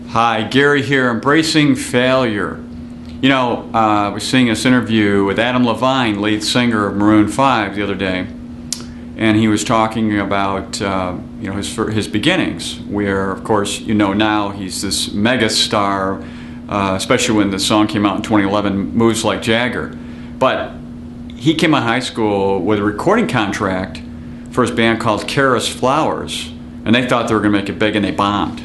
Hi, Gary here, Embracing Failure. You know, I was seeing this interview with Adam Levine, lead singer of Maroon 5, the other day, and he was talking about his beginnings, where, of course, now he's this mega star, especially when the song came out in 2011, Moves Like Jagger. But he came out of high school with a recording contract for his band called Kara's Flowers, and they thought they were going to make it big, and they bombed.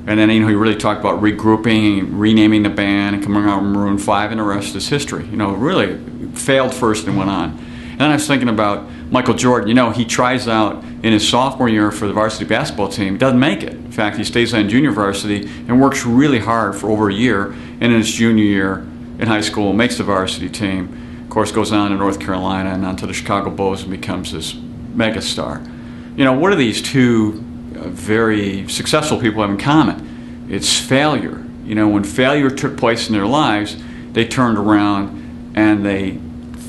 And then, he really talked about regrouping, renaming the band, and coming out with Maroon 5, and the rest is history. Really failed first and went on. And then I was thinking about Michael Jordan. He tries out in his sophomore year for the varsity basketball team, doesn't make it. In fact, he stays on junior varsity and works really hard for over a year, and in his junior year in high school makes the varsity team. Of course, goes on to North Carolina and on to the Chicago Bulls and becomes this megastar. What are these two very successful people have in common? It's failure. When failure took place in their lives, they turned around and they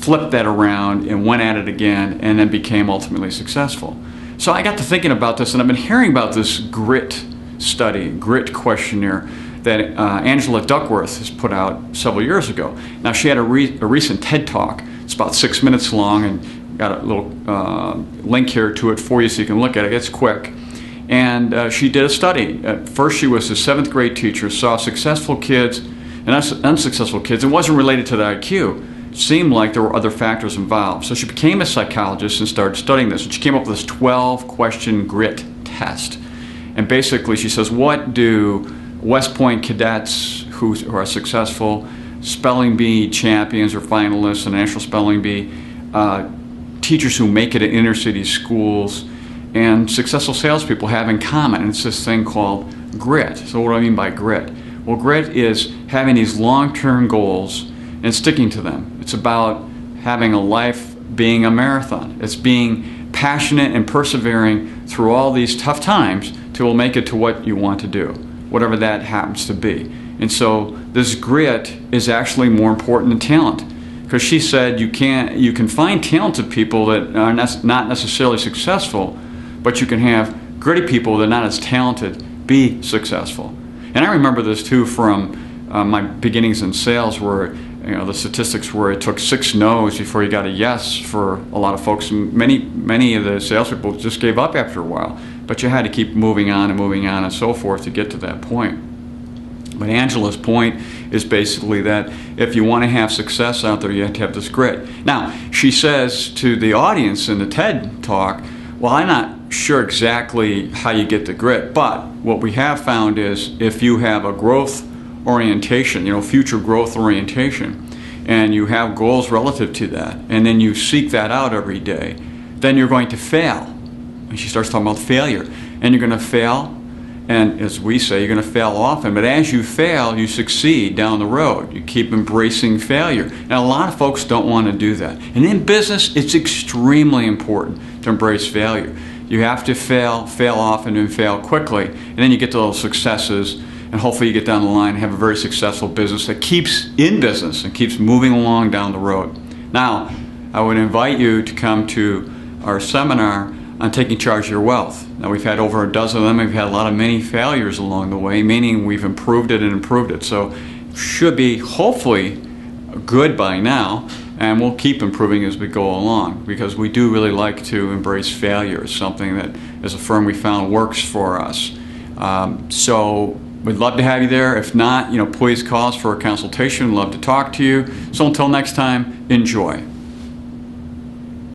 flipped that around and went at it again, and then became ultimately successful. So I got to thinking about this, and I've been hearing about this grit study, grit questionnaire that Angela Duckworth has put out several years ago. Now, she had a recent TED Talk. It's about 6 minutes long, and got a little link here to it for you so you can look at it. It's quick. And she did a study. At first, she was a 7th grade teacher, saw successful kids and unsuccessful kids. It wasn't related to the IQ. It seemed like there were other factors involved. So she became a psychologist and started studying this. And she came up with this 12-question grit test. And basically, she says, what do West Point cadets who are successful, spelling bee champions or finalists in National Spelling Bee, teachers who make it in inner city schools, and successful salespeople have in common? And it's this thing called grit. So what do I mean by grit? Well, grit is having these long-term goals and sticking to them. It's about having a life being a marathon. It's being passionate and persevering through all these tough times till make it to what you want to do, whatever that happens to be. And so this grit is actually more important than talent. Because she said you can find talented people that are not necessarily successful, but you can have gritty people that are not as talented be successful. And I remember this too from my beginnings in sales, where the statistics were it took 6 no's before you got a yes for a lot of folks. And many of the salespeople just gave up after a while. But you had to keep moving on and so forth to get to that point. But Angela's point is basically that if you want to have success out there, you have to have this grit. Now, she says to the audience in the TED Talk, well, I'm not sure exactly how you get the grit, but what we have found is if you have a growth orientation, future growth orientation, and you have goals relative to that, and then you seek that out every day, then you're going to fail. And she starts talking about failure. And you're going to fail, and as we say, you're going to fail often, but as you fail, you succeed down the road. You keep embracing failure. And a lot of folks don't want to do that. And in business, it's extremely important to embrace failure. You have to fail often and fail quickly, and then you get to those successes, and hopefully you get down the line and have a very successful business that keeps in business and keeps moving along down the road. Now, I would invite you to come to our seminar on taking charge of your wealth. Now, we've had over a dozen of them. We've had a lot of many failures along the way, meaning we've improved it. So should be hopefully good by now, and we'll keep improving as we go along, because we do really like to embrace failure as something that, as a firm, we found works for us. So we'd love to have you there. If not, please call us for a consultation. We'd love to talk to you. So until next time, enjoy.